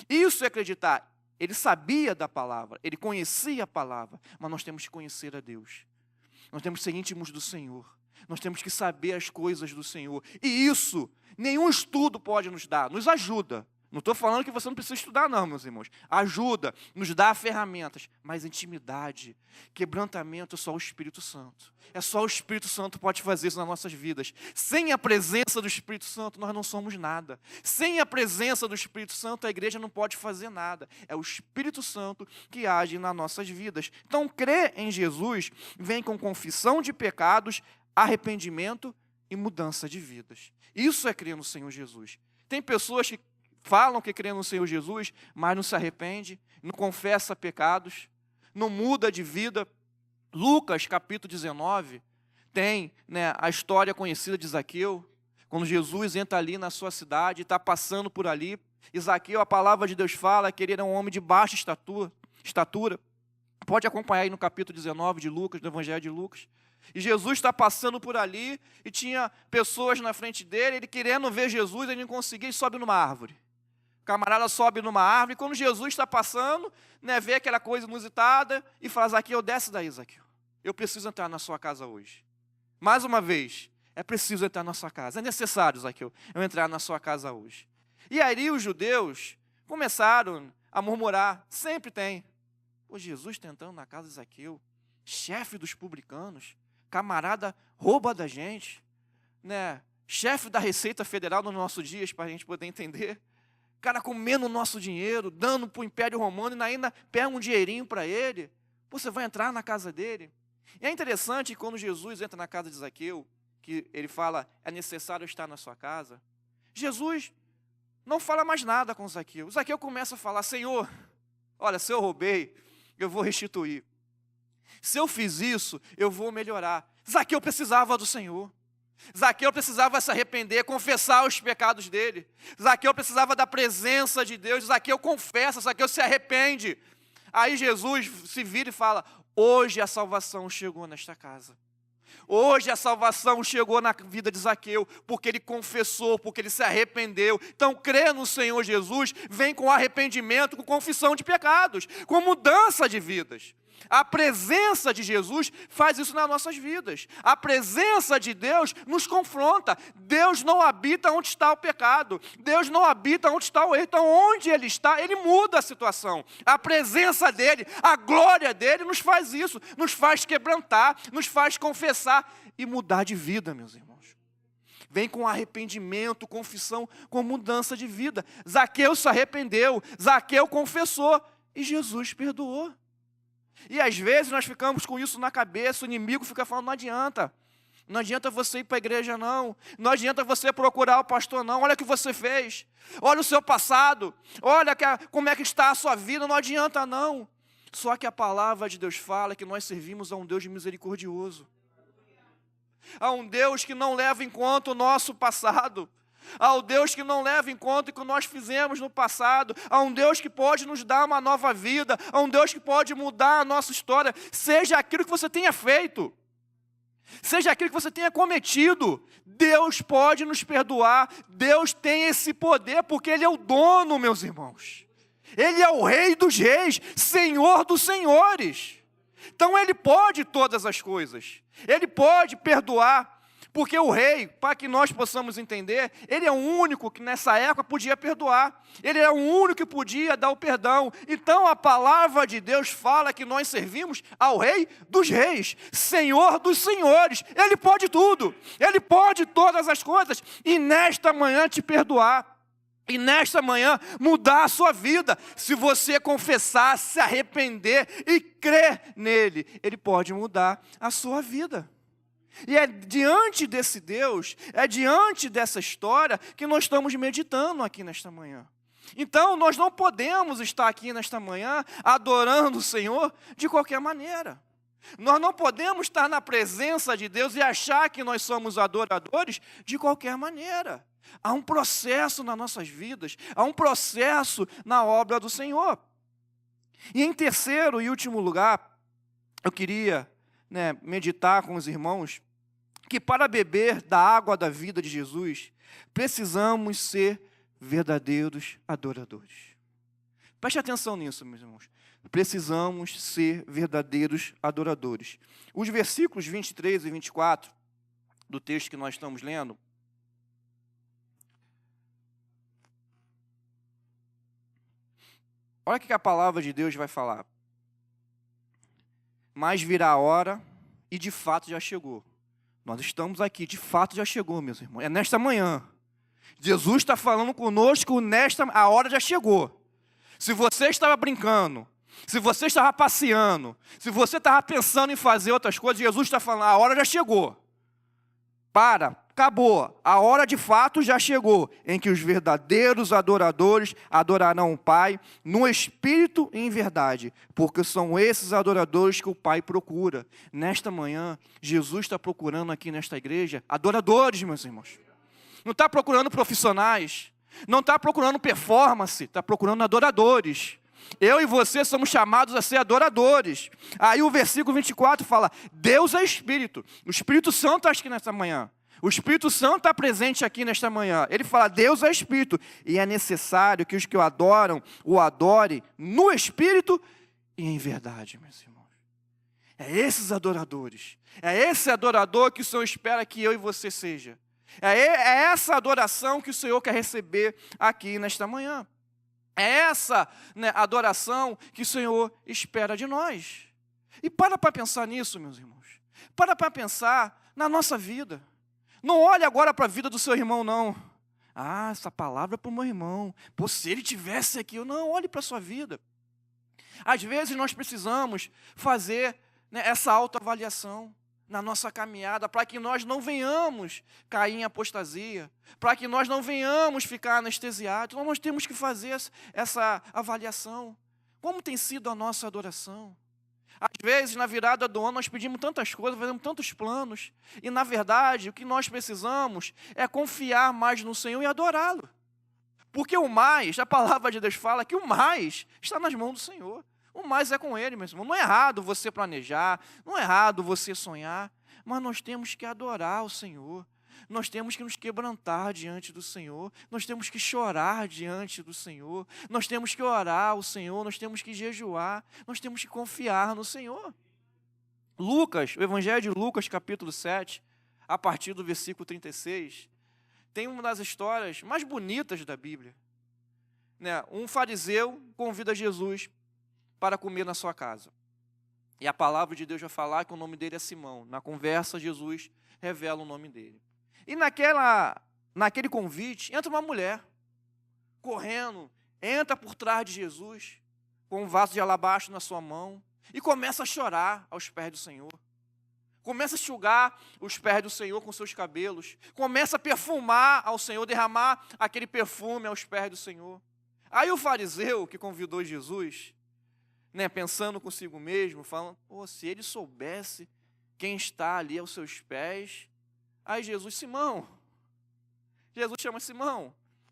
Isso é acreditar. Ele sabia da palavra, ele conhecia a palavra, mas nós temos que conhecer a Deus. Nós temos que ser íntimos do Senhor. Nós temos que saber as coisas do Senhor. E isso, nenhum estudo pode nos dar. Nos ajuda. Não estou falando que você não precisa estudar não, meus irmãos. Ajuda, nos dá ferramentas. Mas intimidade, quebrantamento, é só o Espírito Santo. É só o Espírito Santo que pode fazer isso nas nossas vidas. Sem a presença do Espírito Santo, nós não somos nada. Sem a presença do Espírito Santo, a igreja não pode fazer nada. É o Espírito Santo que age nas nossas vidas. Então, crer em Jesus vem com confissão de pecados, arrependimento e mudança de vidas. Isso é crer no Senhor Jesus. Tem pessoas que falam que creem no Senhor Jesus, mas não se arrepende, não confessa pecados, não muda de vida. Lucas, capítulo 19, tem, né, a história conhecida de Zaqueu, quando Jesus entra ali na sua cidade, está passando por ali, e Zaqueu, a palavra de Deus fala que ele era um homem de baixa estatura. Pode acompanhar aí no capítulo 19 de Lucas, do Evangelho de Lucas. E Jesus está passando por ali, e tinha pessoas na frente dele, ele querendo ver Jesus, ele não conseguia, e sobe numa árvore. O camarada sobe numa árvore, e quando Jesus está passando, né, vê aquela coisa inusitada, e fala: Zaqueu, desce daí, Zaqueu. Eu preciso entrar na sua casa hoje. Mais uma vez, é preciso entrar na sua casa. É necessário, Zaqueu, eu entrar na sua casa hoje. E aí os judeus começaram a murmurar, sempre tem. Pô, Jesus está entrando na casa de Zaqueu, chefe dos publicanos, camarada rouba da gente, né? Chefe da Receita Federal nos nossos dias, para a gente poder entender. Cara comendo o nosso dinheiro, dando para o Império Romano e ainda pega um dinheirinho para ele. Você vai entrar na casa dele. E é interessante que quando Jesus entra na casa de Zaqueu, que ele fala, é necessário estar na sua casa, Jesus não fala mais nada com Zaqueu. Zaqueu começa a falar: Senhor, olha, se eu roubei, eu vou restituir. Se eu fiz isso, eu vou melhorar. Zaqueu precisava do Senhor. Zaqueu precisava se arrepender, confessar os pecados dele. Zaqueu precisava da presença de Deus. Zaqueu confessa, Zaqueu se arrepende. Aí Jesus se vira e fala: hoje a salvação chegou nesta casa. Hoje a salvação chegou na vida de Zaqueu, porque ele confessou, porque ele se arrependeu. Então, crer no Senhor Jesus vem com arrependimento, com confissão de pecados, com mudança de vidas. A presença de Jesus faz isso nas nossas vidas. A presença de Deus nos confronta. Deus não habita onde está o pecado. Deus não habita onde está o erro. Então, onde Ele está, Ele muda a situação. A presença dEle, a glória dEle nos faz isso. Nos faz quebrantar, nos faz confessar e mudar de vida, meus irmãos. Vem com arrependimento, confissão, com mudança de vida. Zaqueu se arrependeu, Zaqueu confessou e Jesus perdoou. E às vezes nós ficamos com isso na cabeça, o inimigo fica falando: não adianta. Não adianta você ir para a igreja, não. Não adianta você procurar o pastor, não. Olha o que você fez. Olha o seu passado. Olha como é que está a sua vida. Não adianta, não. Só que a palavra de Deus fala que nós servimos a um Deus misericordioso. A um Deus que não leva em conta o nosso passado. Ao Deus que não leva em conta o que nós fizemos no passado, a um Deus que pode nos dar uma nova vida, a um Deus que pode mudar a nossa história, seja aquilo que você tenha feito, seja aquilo que você tenha cometido, Deus pode nos perdoar, Deus tem esse poder, porque Ele é o dono, meus irmãos, Ele é o Rei dos reis, Senhor dos senhores, então Ele pode todas as coisas, Ele pode perdoar. Porque o rei, para que nós possamos entender, ele é o único que nessa época podia perdoar. Ele é o único que podia dar o perdão. Então a palavra de Deus fala que nós servimos ao Rei dos reis, Senhor dos senhores. Ele pode tudo, ele pode todas as coisas. E nesta manhã te perdoar. E nesta manhã mudar a sua vida. Se você confessar, se arrepender e crer nele, ele pode mudar a sua vida. E é diante desse Deus, é diante dessa história que nós estamos meditando aqui nesta manhã. Então, nós não podemos estar aqui nesta manhã adorando o Senhor de qualquer maneira. Nós não podemos estar na presença de Deus e achar que nós somos adoradores de qualquer maneira. Há um processo nas nossas vidas, há um processo na obra do Senhor. E em terceiro e último lugar, eu queria meditar com os irmãos que para beber da água da vida de Jesus, precisamos ser verdadeiros adoradores. Preste atenção nisso, meus irmãos. Precisamos ser verdadeiros adoradores. Os versículos 23 e 24 do texto que nós estamos lendo, olha o que a palavra de Deus vai falar. Mas virá a hora, e de fato já chegou. Nós estamos aqui, de fato já chegou, meus irmãos. É nesta manhã. Jesus está falando conosco, a hora já chegou. Se você estava brincando, se você estava passeando, se você estava pensando em fazer outras coisas, Jesus está falando, a hora já chegou. Acabou. A hora de fato já chegou, em que os verdadeiros adoradores adorarão o Pai no Espírito e em verdade, porque são esses adoradores que o Pai procura. Nesta manhã, Jesus está procurando aqui nesta igreja adoradores, meus irmãos. Não está procurando profissionais, não está procurando performance, está procurando adoradores. Eu e você somos chamados a ser adoradores. Aí o versículo 24 fala, Deus é Espírito. O Espírito Santo está aqui nesta manhã. O Espírito Santo está presente aqui nesta manhã. Ele fala, Deus é Espírito. E é necessário que os que o adoram, o adorem no Espírito e em verdade, meus irmãos. É esses adoradores. É esse adorador que o Senhor espera que eu e você seja. É essa adoração que o Senhor quer receber aqui nesta manhã. É essa adoração que o Senhor espera de nós. E para pensar nisso, meus irmãos. Para pensar na nossa vida. Não olhe agora para a vida do seu irmão, não. Ah, essa palavra é para o meu irmão. Pô, se ele tivesse aqui, não, olhe para a sua vida. Às vezes nós precisamos fazer essa autoavaliação na nossa caminhada, para que nós não venhamos cair em apostasia, para que nós não venhamos ficar anestesiados. Então nós temos que fazer essa avaliação. Como tem sido a nossa adoração? Às vezes, na virada do ano, nós pedimos tantas coisas, fazemos tantos planos, e na verdade, o que nós precisamos é confiar mais no Senhor e adorá-lo. Porque o mais, a palavra de Deus fala que o mais está nas mãos do Senhor. O mais é com Ele, meu irmão. Não é errado você planejar, não é errado você sonhar, mas nós temos que adorar o Senhor. Nós temos que nos quebrantar diante do Senhor. Nós temos que chorar diante do Senhor. Nós temos que orar ao Senhor. Nós temos que jejuar. Nós temos que confiar no Senhor. Lucas, o Evangelho de Lucas, capítulo 7, a partir do versículo 36, tem uma das histórias mais bonitas da Bíblia. Um fariseu convida Jesus para comer na sua casa. E a palavra de Deus vai falar que o nome dele é Simão. Na conversa, Jesus revela o nome dele. E naquele convite, entra uma mulher, correndo, entra por trás de Jesus, com um vaso de alabastro na sua mão, e começa a chorar aos pés do Senhor. Começa a enxugar os pés do Senhor com seus cabelos. Começa a perfumar ao Senhor, derramar aquele perfume aos pés do Senhor. Aí o fariseu que convidou Jesus, pensando consigo mesmo, falando, se ele soubesse quem está ali aos seus pés. Aí Jesus chama Simão.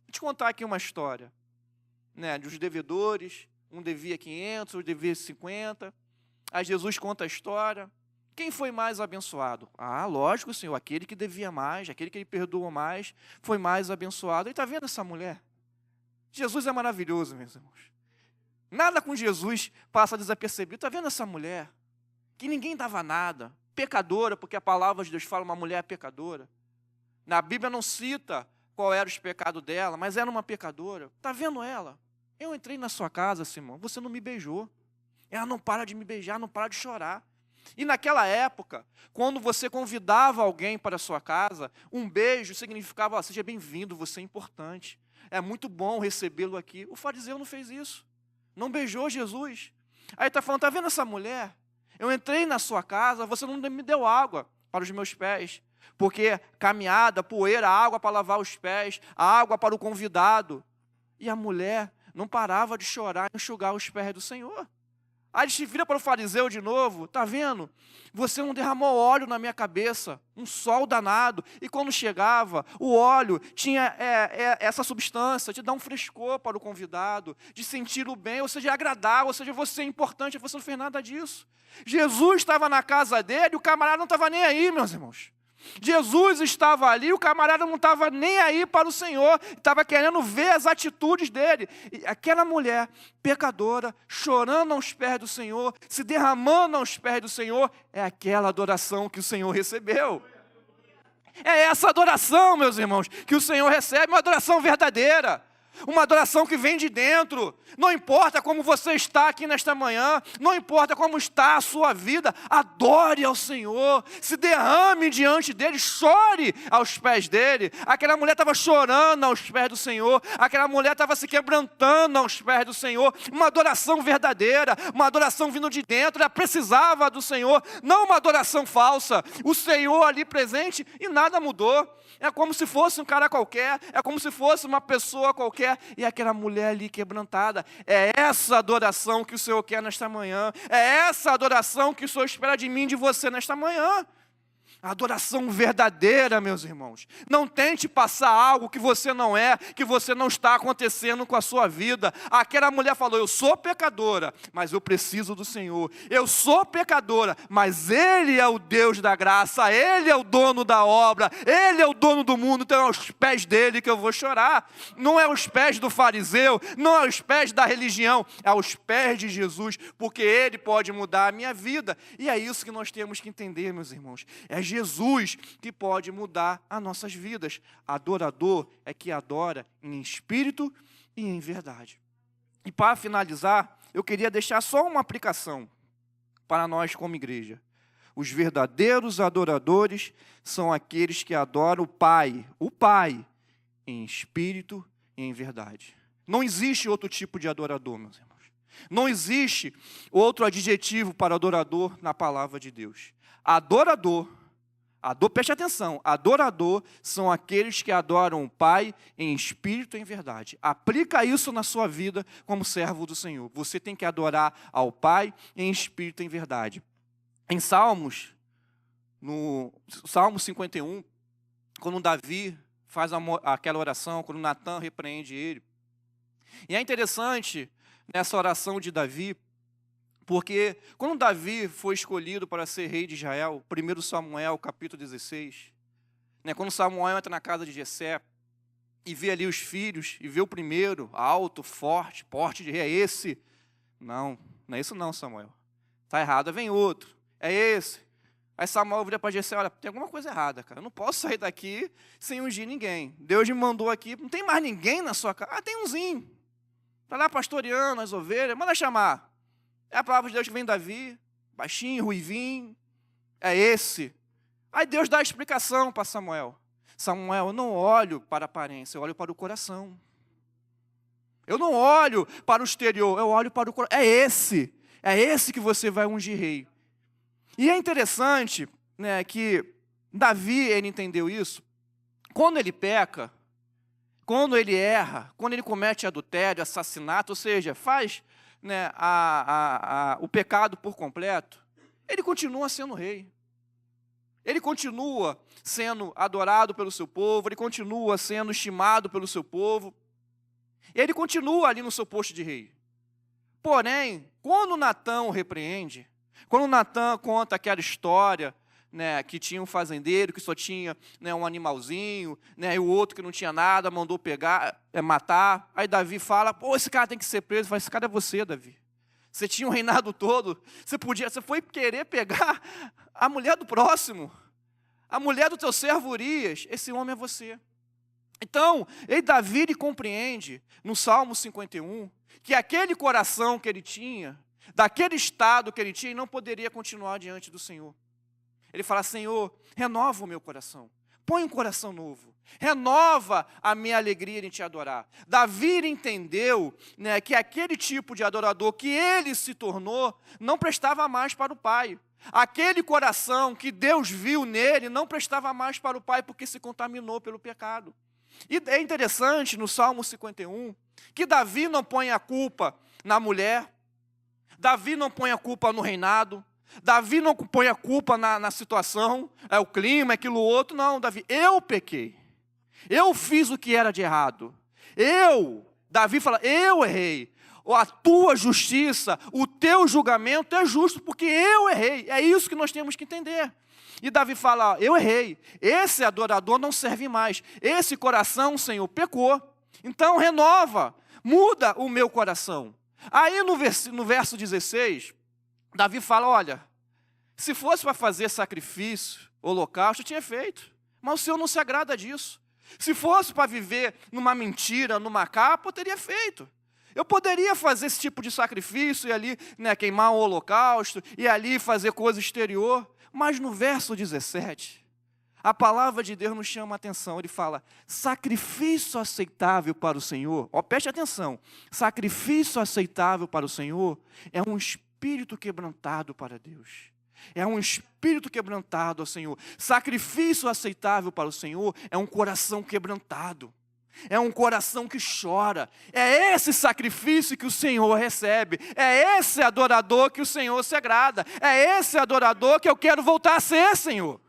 Vou te contar aqui uma história, dos devedores, um devia 500, outro devia 50. Aí Jesus conta a história. Quem foi mais abençoado? Ah, lógico, Senhor, aquele que devia mais, aquele que ele perdoou mais, foi mais abençoado. E está vendo essa mulher? Jesus é maravilhoso, meus irmãos. Nada com Jesus passa desapercebido. Está vendo essa mulher? Que ninguém dava nada. Pecadora, porque a palavra de Deus fala uma mulher pecadora. Na Bíblia não cita qual era os pecados dela, mas era uma pecadora. Está vendo ela? Eu entrei na sua casa, Simão, você não me beijou. Ela não para de me beijar, não para de chorar. E naquela época, quando você convidava alguém para a sua casa, um beijo significava, seja bem-vindo, você é importante. É muito bom recebê-lo aqui. O fariseu não fez isso. Não beijou Jesus. Aí está falando, está vendo essa mulher? Eu entrei na sua casa, você não me deu água para os meus pés. Porque caminhada, poeira, água para lavar os pés, água para o convidado. E a mulher não parava de chorar e enxugar os pés do Senhor. Aí ele se vira para o fariseu de novo, está vendo? Você não derramou óleo na minha cabeça, um sol danado. E quando chegava, o óleo tinha essa substância de dar um frescor para o convidado, de sentir o bem, ou seja, agradar, ou seja, você é importante, você não fez nada disso. Jesus estava na casa dele, o camarada não estava nem aí, meus irmãos. Jesus estava ali, o camarada não estava nem aí para o Senhor, estava querendo ver as atitudes dele. E aquela mulher pecadora, chorando aos pés do Senhor, se derramando aos pés do Senhor, é aquela adoração que o Senhor recebeu. É essa adoração, meus irmãos, que o Senhor recebe, uma adoração verdadeira. Uma adoração que vem de dentro. Não importa como você está aqui nesta manhã, não importa como está a sua vida, adore ao Senhor, se derrame diante dele, chore aos pés dele. Aquela mulher estava chorando aos pés do Senhor, aquela mulher estava se quebrantando aos pés do Senhor. Uma adoração verdadeira, uma adoração vindo de dentro, ela precisava do Senhor, não uma adoração falsa. O Senhor ali presente e nada mudou. É como se fosse um cara qualquer, é como se fosse uma pessoa qualquer, e aquela mulher ali quebrantada. É essa adoração que o Senhor quer nesta manhã, é essa adoração que o Senhor espera de mim e de você nesta manhã. A adoração verdadeira, meus irmãos. Não tente passar algo que você não é, que você não está acontecendo com a sua vida. Aquela mulher falou, eu sou pecadora, mas eu preciso do Senhor. Eu sou pecadora, mas Ele é o Deus da graça, Ele é o dono da obra, Ele é o dono do mundo, então é aos pés dEle que eu vou chorar. Não é aos pés do fariseu, não é aos pés da religião, é aos pés de Jesus, porque Ele pode mudar a minha vida. E é isso que nós temos que entender, meus irmãos. É Jesus que pode mudar as nossas vidas. Adorador é que adora em espírito e em verdade. E para finalizar, eu queria deixar só uma aplicação para nós como igreja. Os verdadeiros adoradores são aqueles que adoram o Pai, em espírito e em verdade. Não existe outro tipo de adorador, meus irmãos. Não existe outro adjetivo para adorador na palavra de Deus. Preste atenção, adorador são aqueles que adoram o Pai em espírito e em verdade. Aplica isso na sua vida como servo do Senhor. Você tem que adorar ao Pai em espírito e em verdade. Em Salmos, no Salmo 51, quando Davi faz aquela oração, quando Natan repreende ele. E é interessante nessa oração de Davi, porque quando Davi foi escolhido para ser rei de Israel, 1 Samuel, capítulo 16, quando Samuel entra na casa de Jessé e vê ali os filhos, e vê o primeiro, alto, forte, porte de rei, é esse. Não é isso não, Samuel. Está errado, vem outro, é esse. Aí Samuel vira para Jessé, olha, tem alguma coisa errada, cara. Eu não posso sair daqui sem ungir ninguém. Deus me mandou aqui, não tem mais ninguém na sua casa. Ah, tem umzinho. Está lá pastoreando as ovelhas, manda chamar. É a palavra de Deus que vem Davi, baixinho, ruivinho, é esse. Aí Deus dá a explicação para Samuel. Samuel, eu não olho para a aparência, eu olho para o coração. Eu não olho para o exterior, eu olho para o coração. É esse que você vai ungir rei. E é interessante, que Davi, ele entendeu isso. Quando ele peca, quando ele erra, quando ele comete adultério, assassinato, ou seja, faz o pecado por completo, ele continua sendo rei. Ele continua sendo adorado pelo seu povo, ele continua sendo estimado pelo seu povo, ele continua ali no seu posto de rei. Porém, quando Natan o repreende, quando Natan conta aquela história, que tinha um fazendeiro que só tinha um animalzinho, e o outro que não tinha nada, mandou pegar, matar. Aí Davi fala, pô, esse cara tem que ser preso. Fala, esse cara é você, Davi. Você tinha um reinado todo, você foi querer pegar a mulher do próximo. a mulher do teu servo Urias, esse homem é você. Então, Davi ele compreende, no Salmo 51, que aquele coração que ele tinha, daquele estado que ele tinha, não poderia continuar diante do Senhor. Ele fala: Senhor, renova o meu coração, põe um coração novo, renova a minha alegria em te adorar. Davi entendeu, né, que aquele tipo de adorador que ele se tornou, não prestava mais para o Pai. Aquele coração que Deus viu nele, não prestava mais para o Pai, porque se contaminou pelo pecado. E é interessante, no Salmo 51, que Davi não põe a culpa na mulher, Davi não põe a culpa no reinado, Davi não põe a culpa na situação, é o clima, aquilo outro. Não, Davi, eu pequei. Eu fiz o que era de errado. Davi fala, eu errei. A tua justiça, o teu julgamento é justo, porque eu errei. É isso que nós temos que entender. E Davi fala, eu errei. Esse adorador não serve mais. Esse coração, Senhor, pecou. Então renova, muda o meu coração. Aí no verso 16... Davi fala, olha, se fosse para fazer sacrifício, holocausto, eu tinha feito. Mas o Senhor não se agrada disso. Se fosse para viver numa mentira, numa capa, eu teria feito. Eu poderia fazer esse tipo de sacrifício e ali, né, queimar um holocausto, e ali fazer coisa exterior. Mas no verso 17, a palavra de Deus nos chama a atenção. Ele fala, sacrifício aceitável para o Senhor. Ó, preste atenção. Sacrifício aceitável para o Senhor é um espírito quebrantado para Deus. É um espírito quebrantado ao Senhor. Sacrifício aceitável para o Senhor é um coração quebrantado. É um coração que chora. É esse sacrifício que o Senhor recebe. É esse adorador que o Senhor se agrada. É esse adorador que eu quero voltar a ser, Senhor.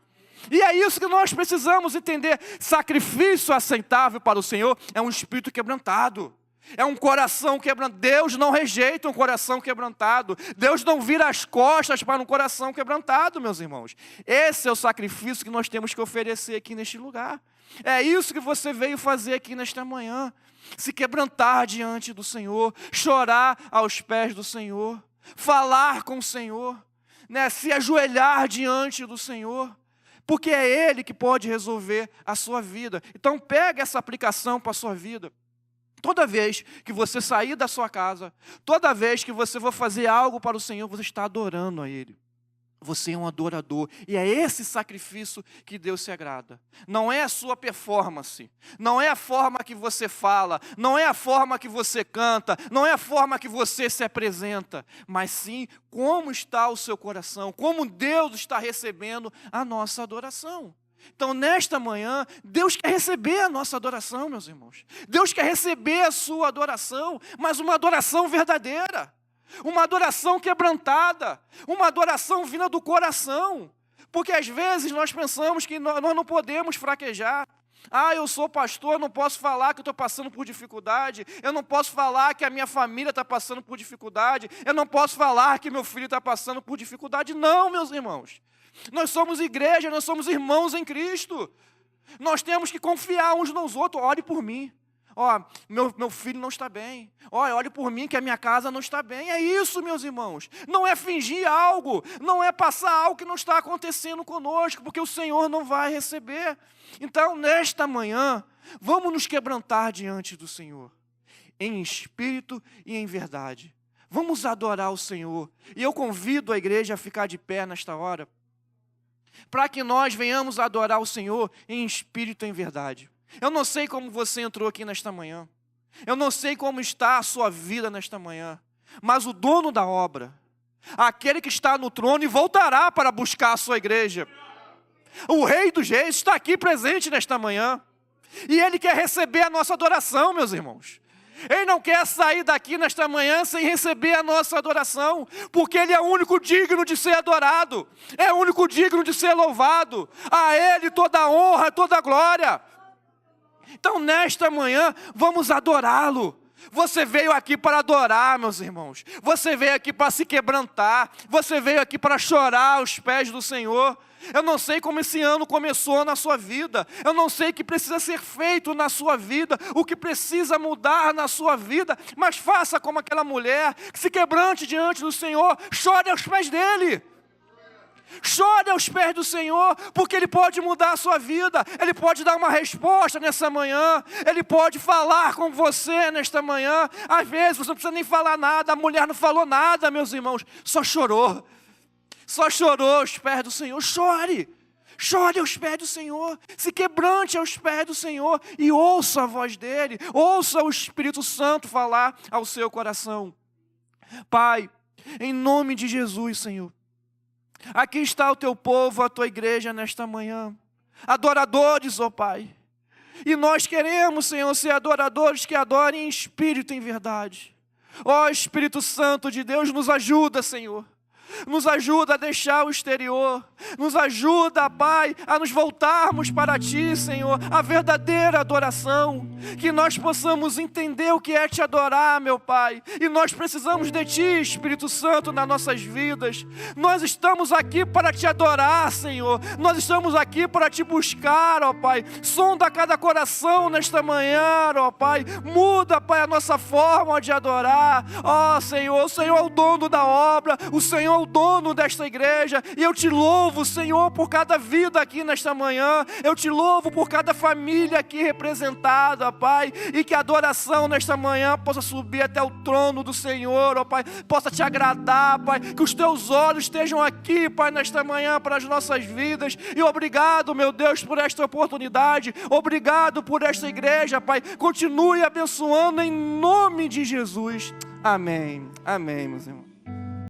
E é isso que nós precisamos entender. Sacrifício aceitável para o Senhor é um espírito quebrantado. É um coração quebrantado. Deus não rejeita um coração quebrantado. Deus não vira as costas para um coração quebrantado, meus irmãos. Esse é o sacrifício que nós temos que oferecer aqui neste lugar. É isso que você veio fazer aqui nesta manhã. Se quebrantar diante do Senhor, chorar aos pés do Senhor, falar com o Senhor, né? Se ajoelhar diante do Senhor, porque é Ele que pode resolver a sua vida. Então pega essa aplicação para a sua vida. Toda vez que você sair da sua casa, toda vez que você for fazer algo para o Senhor, você está adorando a Ele. Você é um adorador. E é esse sacrifício que Deus se agrada. Não é a sua performance. Não é a forma que você fala. Não é a forma que você canta. Não é a forma que você se apresenta. Mas sim, como está o seu coração. Como Deus está recebendo a nossa adoração. Então, nesta manhã, Deus quer receber a nossa adoração, meus irmãos. Deus quer receber a sua adoração, mas uma adoração verdadeira. Uma adoração quebrantada. Uma adoração vinda do coração. Porque às vezes nós pensamos que nós não podemos fraquejar. Ah, eu sou pastor, eu não posso falar que eu estou passando por dificuldade. Eu não posso falar que a minha família está passando por dificuldade. Eu não posso falar que meu filho está passando por dificuldade. Não, meus irmãos. Nós somos igreja, nós somos irmãos em Cristo. Nós temos que confiar uns nos outros. Ore por mim. Ó, meu filho não está bem. Ó, ore por mim que a minha casa não está bem. É isso, meus irmãos. Não é fingir algo. Não é passar algo que não está acontecendo conosco, porque o Senhor não vai receber. Então, nesta manhã, vamos nos quebrantar diante do Senhor. Em espírito e em verdade. Vamos adorar o Senhor. E eu convido a igreja a ficar de pé nesta hora, para que nós venhamos adorar o Senhor em espírito e em verdade. Eu não sei como você entrou aqui nesta manhã. Eu não sei como está a sua vida nesta manhã. Mas o dono da obra, aquele que está no trono e voltará para buscar a sua igreja, o Rei dos Reis está aqui presente nesta manhã. E Ele quer receber a nossa adoração, meus irmãos. Ele não quer sair daqui nesta manhã sem receber a nossa adoração, porque Ele é o único digno de ser adorado, é o único digno de ser louvado. A Ele toda a honra, toda a glória. Então, nesta manhã, vamos adorá-lo. Você veio aqui para adorar, meus irmãos. Você veio aqui para se quebrantar. Você veio aqui para chorar aos pés do Senhor. Eu não sei como esse ano começou na sua vida. Eu não sei o que precisa ser feito na sua vida, o que precisa mudar na sua vida. Mas faça como aquela mulher, que se quebrante diante do Senhor, chore aos pés dEle. chore aos pés do Senhor, porque Ele pode mudar a sua vida, Ele pode dar uma resposta nessa manhã, Ele pode falar com você nesta manhã. Às vezes você não precisa nem falar nada, a mulher não falou nada, meus irmãos, só chorou aos pés do Senhor. Chore aos pés do Senhor, se quebrante aos pés do Senhor e ouça a voz dEle, ouça o Espírito Santo falar ao seu coração. Pai, em nome de Jesus, Senhor, aqui está o Teu povo, a Tua igreja nesta manhã, adoradores, ó Pai, e nós queremos, Senhor, ser adoradores que adorem em espírito e em verdade. Ó Espírito Santo de Deus, nos ajuda, Senhor. Nos ajuda a deixar o exterior. Nos ajuda, Pai, a nos voltarmos para Ti, Senhor, a verdadeira adoração. Que nós possamos entender o que é Te adorar, meu Pai. E nós precisamos de Ti, Espírito Santo, nas nossas vidas. Nós estamos aqui para Te adorar, Senhor. Nós estamos aqui para Te buscar, ó Pai. Sonda cada coração nesta manhã, ó Pai. Muda, Pai, a nossa forma de adorar. Ó Senhor, o Senhor é o dono da obra. O Senhor o dono desta igreja, e eu Te louvo, Senhor, por cada vida aqui nesta manhã, eu Te louvo por cada família aqui representada, Pai, e que a adoração nesta manhã possa subir até o trono do Senhor, ó Pai, possa Te agradar, Pai, que os Teus olhos estejam aqui, Pai, nesta manhã para as nossas vidas, e obrigado, meu Deus, por esta oportunidade, obrigado por esta igreja, Pai, continue abençoando em nome de Jesus, amém, amém, meus irmãos.